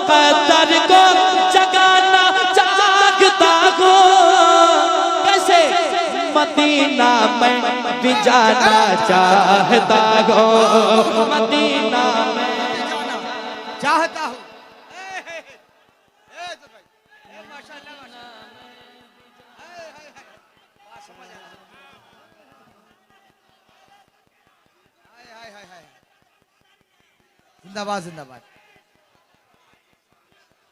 मुक़द्दर को जगाना चाहता हूँ। कैसे? मदीना में भी जाना चाहता हूँ, मदीना में चाहता हूँ। जिंदाबाद जिंदाबाद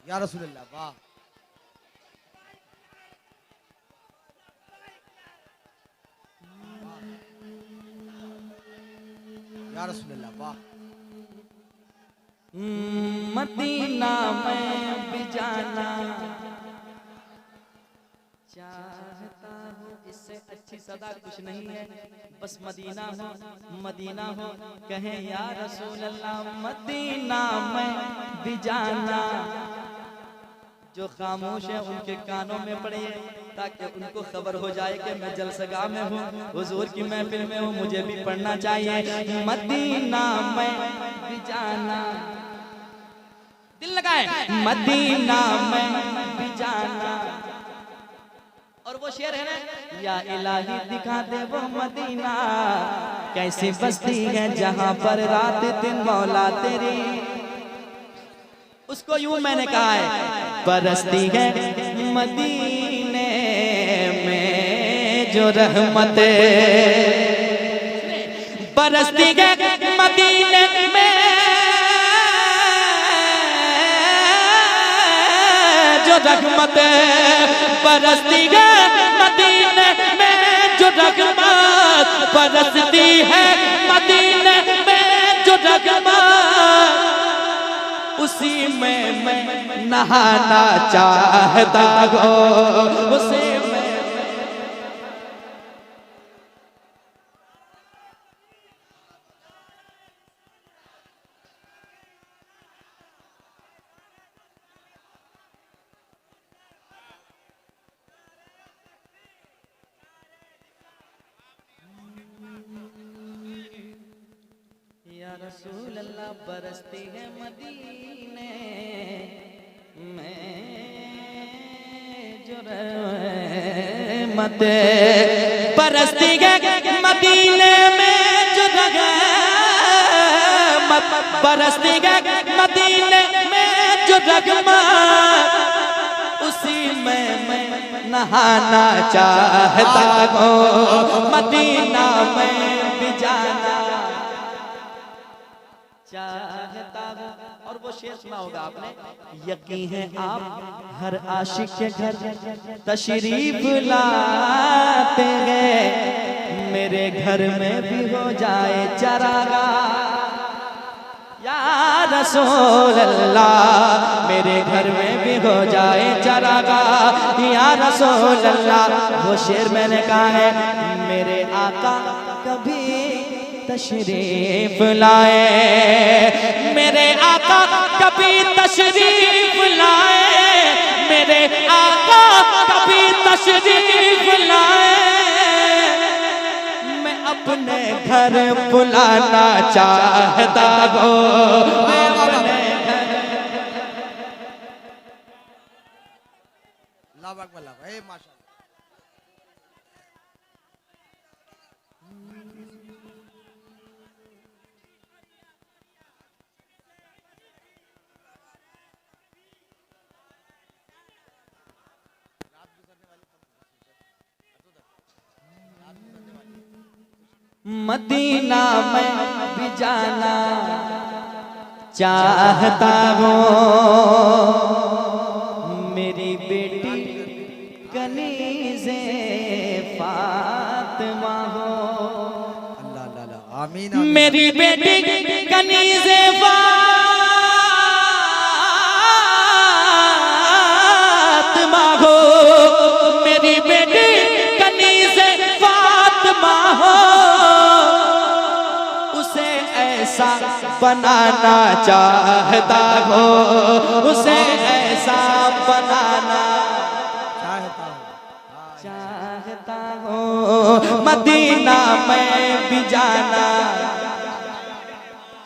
या रसूलल्लाह। वाह या रसूलल्लाह। वाह मदीना में भी जाना चाहता हूँ। इससे अच्छी सदा कुछ नहीं है, बस मदीना हो, मदीना हो, कहें या रसूल अल्लाह मदीना में भी जाना। जो खामोश है उनके कानों में पड़े, ताकि उनको खबर हो जाए कि मैं जलसगा में हूँ, हुजूर की महफिल में हूँ, मुझे भी पढ़ना चाहिए। मदीना में भी जाना, दिल लगाए, मदीना में भी जाना। और वो शेर है ना, या इलाही दिखा दे वो मदीना, कैसी बस्ती है जहां पर रात दिन मौला तेरी। उसको यूं मैंने कहा है, बरसती है मदीने में जो रहमत, बरसती है मदीने में जो रहमत, बरसती है मदीने में जो रहमत, बरसती है मदीने में जो रहमत, उसी में मैं नहाना चाहता हूँ, उसी में। या रसूल अल्लाह बरसती है मदीने में जो रहमत, बरसती है मदीने में जो रहमत, बरसती है मदीने में जो रहमत, उसी में मैं नहाना चाहता हूँ, मदीना में भी जाना चाहता हूँ। और वो शेर सुना होगा आपने, यकीन है आप हर आशिक के घर तशरीफ लाते हैं, मेरे घर में भी हो जाए चरागा या रसूल अल्लाह, मेरे घर में भी हो जाए चरागा या रसूल अल्लाह। वो शेर मैंने कहा है, मेरे आका कभी तशरीफ लाए, मेरे आका कभी तशरीफ लाए, मेरे आका कभी तशरीफ लाए, मैं अपने घर बुलाना चाहता हूँ, मैं अपने घर। अल्लाह अकबर अल्लाह, माशाअल्लाह। मदीना में भी जाना चाहता हूँ, मेरी बेटी कनीज़े फातिमा हो, अल्लाह अल्लाह आमीन। मेरी बेटी कनीज़े फातिमा हो, मेरी बेटी कनीज़े फातिमा हो, उसे ऐसा बनाना चाहता हो, उसे ऐसा बनाना चाहता हूँ, मदीना में भी जाना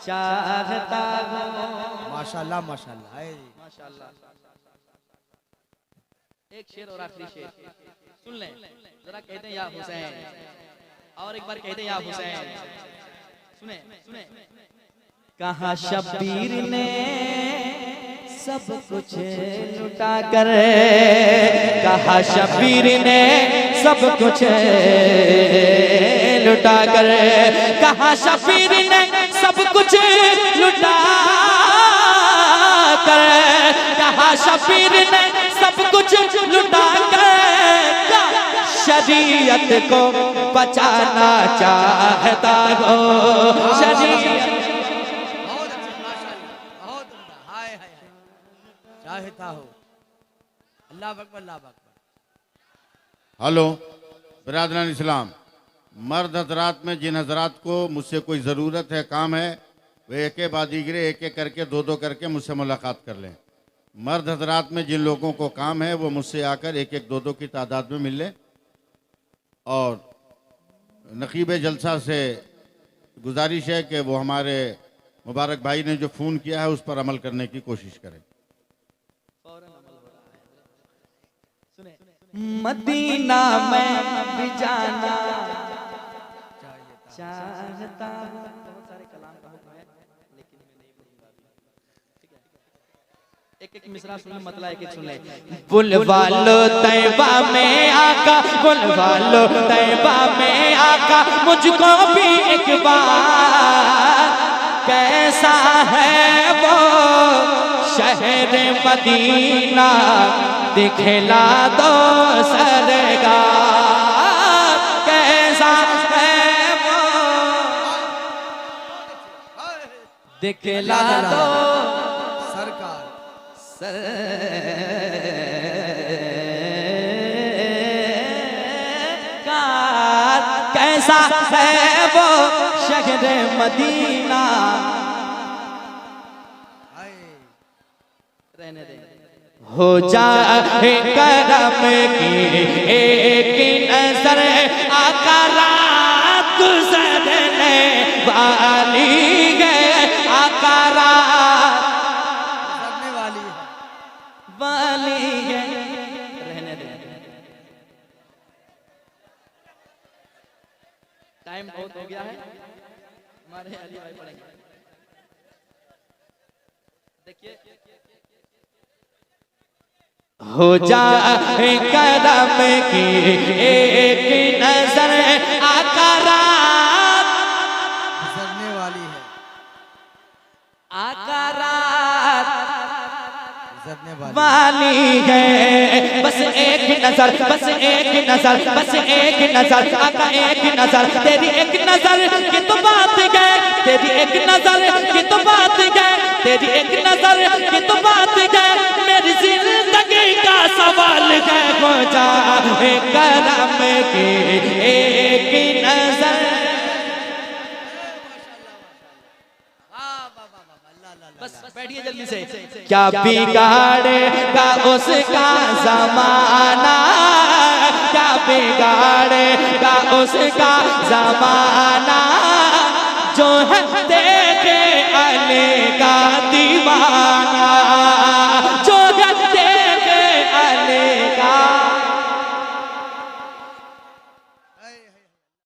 चाहता हूँ। माशाल्लाह माशाल्लाह है। माशाल्लाह। एक शेर और आखिरी शेर सुन लें जरा, कहते हैं या हुसैन, और एक बार कहते हैं या हुसैन। सुने सुने। कहा शब्बीर ने सब कुछ लुटा कर, कहा शब्बीर ने सब कुछ लुटा कर, कहा शब्बीर ने सब कुछ लुटा कर, कहा शब्बीर ने सब कुछ लुटा कर शरीयत को बचाना चाहता हो। शरीयत बहुत अच्छे माशाल्लाह, बहुत उम्दा, हाय हाय चाहता हो। अल्लाह अकबर अल्लाह अकबर। हेलो बिरादरान इस्लाम, मर्द हजरात में जिन हजरात को मुझसे कोई ज़रूरत है, काम है, वे एक बाद दीगरे एक एक करके दो दो करके मुझसे मुलाकात कर लें। मर्द हजरात में जिन लोगों को काम है वो मुझसे आकर एक एक दो दो की तादाद में मिल लें। और नकीब जलसा से गुजारिश है कि वो हमारे मुबारक भाई ने जो फ़ोन किया है उस पर अमल करने की कोशिश करें। मदीना में भी जाना चाहता हूं। बहुत सारे कलाम का हुक्म है लेकिन मैं नहीं बोलूंगा अभी, ठीक है। एक एक मिसरा सुन, मतलब एक एक सुन ले। बुलवा लो तैबा में आका, बुलवा लो तैबा में आका, मुझको भी एक बार, कैसा है वो शहर मदीना, दिखला दो सरकार, कैसा है वो दिखला दो सरकार। सरकार, कैसा है वो शहर मदीना। हाय रहने दे। हो जाए करम की एक नजर, आका रात गुजरने वाली है, आका रात गुजरने वाली है। वाली है। रहने दे, टाइम बहुत हो गया है, हमारे अली भाई पढ़ेंगे। देखिए, हो जाए करम की एक नजर, आका रात गुजरने वाली है। आका रात गुजरने वाली वाली है। बस एक नजर, बस एक नजर, बस एक नजर, आका एक नजर, तेरी एक नजर की तो बात है, तेरी एक नजर की तो बात है, तेरी एक नजर की तो बात है, मेरी जिंदगी का सवाल है। हो जाए करम की एक नजर। बस बैठिए जल्दी से। क्या बिगाड़ेगा उसका जमाना, क्या बिगाड़ेगा उसका जमाना, जो है देखे अली का दीवाना,